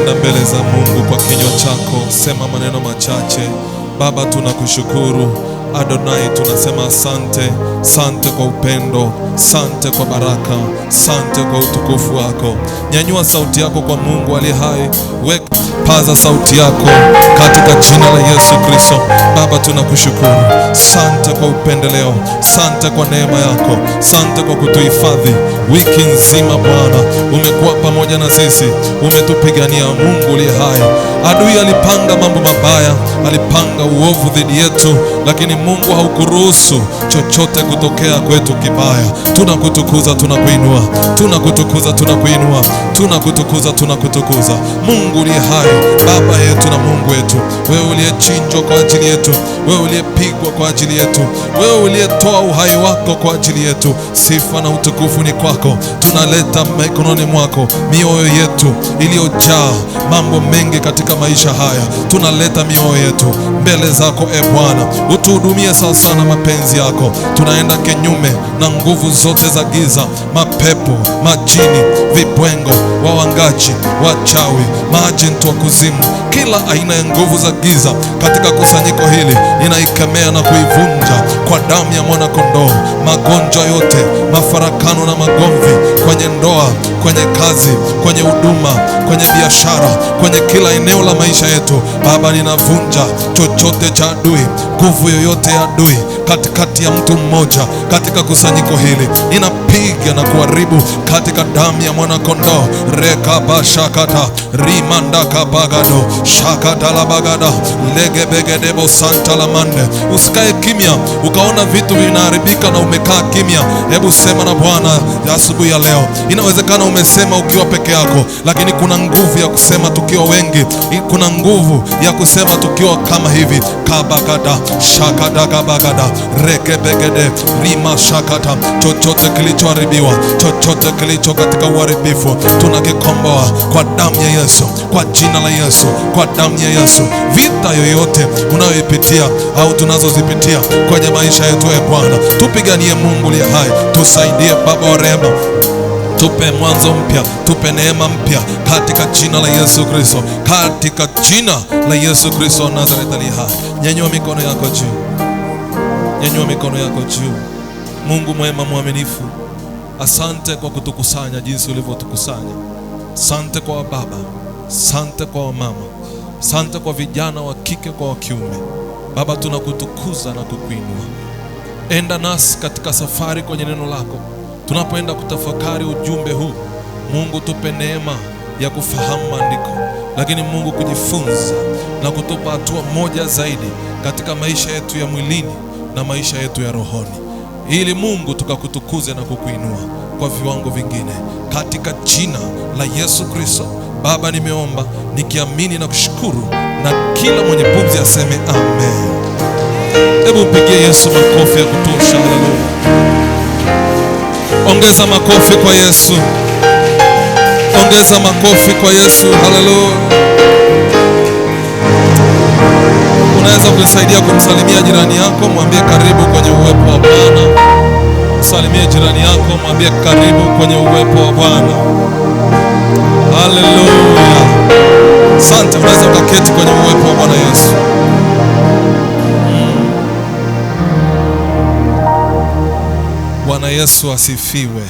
Nenda mbele za Mungu kwa kinywa chako, sema maneno machache. Baba, tunakushukuru. Adonai, tunasema asante. Asante kwa upendo, asante kwa baraka, asante kwa utukufu wako. Nyanyua sauti yako kwa Mungu aliye hai. Paza sauti yako katika jina la Yesu Kristo. Baba, tunakushukuru. Asante kwa upendeleo, asante kwa neema yako, asante kwa kutuhifadhi wiki nzima. Bwana, umekuwa pamoja na sisi, umetupigania. Mungu uliye hai, adui alipanga mambo mabaya, alipanga uovu dhidi yetu, lakini Mungu haukuruhusu chochote kutokea kwetu kibaya. Tunakutukuza, tunakuinua, tunakutukuza, tunakuinua, tunakutukuza, tunakutukuza. Mungu uliye hai, Baba yetu na Mungu wetu, wewe uliyechinjwa kwa ajili yetu, wewe uliyepigwa kwa ajili yetu, wewe uliyetoa uhai wako kwa ajili yetu. Sifa na utukufu ni kwako. Tunaleta mikononi mwako mioyo yetu iliyojaa mambo mengi katika maisha haya. Tunaleta mioyo yetu mbele zako, Bwana, utuhudumie sasa na mapenzi yako. Tunaenda kinyume na nguvu zote za giza, mapepo, majini, vibwengo, wawangaji, wachawi, maajenti wa kuzimu, kila aina ya nguvu za giza katika kusanyiko hili ninaikemea na kuivunja kwa damu ya mwana kondoo. Magonjwa yote, mafarakano na magomvi kwenye ndoa, kwenye kazi, kwenye huduma, kwenye biashara, kwenye kila eneo la maisha yetu, Baba, ninavunja chochote cha adui, nguvu yoyote ya adui katikati ya mtu mmoja katika kusanyiko hili, ninapiga na kuharibu katika damu ya mwana kondoo. Rekaba shakata rimanda kabagado shakata la bagada legebegedebo santa la mande. Usikae kimya ukaona vitu vinaharibika na umekaa kimya. Hebu sema na Bwana asubuhi ya leo. Inawezekana umesema ukiwa peke yako, lakini kuna nguvu ya kusema tukiwa wengi. Kuna nguvu ya kusema tukiwa kama hivi. Kabagada shakada kabagada rekebegede rima shakata. Chochote kilichoharibiwa, chochote kilicho katika uharibifu, tunakikomboa kwa damu ya Yesu, kwa jina la Yesu, kwa damu ya Yesu. Vita yoyote unayoipitia au tunazozipitia kwenye maisha yetu, Bwana, tupiganie. Mungu aliye hai, tusaidie. Baba wa rehema, tupe mwanzo mpya, tupe neema mpya katika jina la Yesu Kristo, katika jina la Yesu Kristo wa Nazareth aliye hai. Nyanyua mikono yako juu, nyanyua mikono yako juu. Mungu mwema mwaminifu, asante kwa kutukusanya jinsi ulivyotukusanya. Asante kwa wababa, asante kwa wamama, asante kwa vijana wa kike kwa wa kiume. Baba, tunakutukuza na kukuinua. Enda nasi katika safari kwenye neno lako, tunapoenda kutafakari ujumbe huu. Mungu, tupe neema ya kufahamu maandiko, lakini Mungu, kujifunza na kutupa hatua moja zaidi katika maisha yetu ya mwilini na maisha yetu ya rohoni, ili Mungu tukakutukuze na kukuinua kwa viwango vingine, katika jina la Yesu Kristo. Baba, nimeomba nikiamini na kushukuru, na kila mwenye pumzi aseme amen. Hebu mpigie Yesu makofi ya kutosha. Haleluya. Ongeza makofi kwa Yesu, ongeza makofi kwa Yesu. Haleluya. Unaweza kunisaidia kumsalimia jirani yako, mwambie karibu kwenye uwepo wa Bwana. Msalimie jirani yako, mwambie karibu kwenye uwepo wa Bwana. Haleluya. Asante. Unaweza ukaketi kwenye uwepo wa Bwana Yesu. Bwana Yesu asifiwe.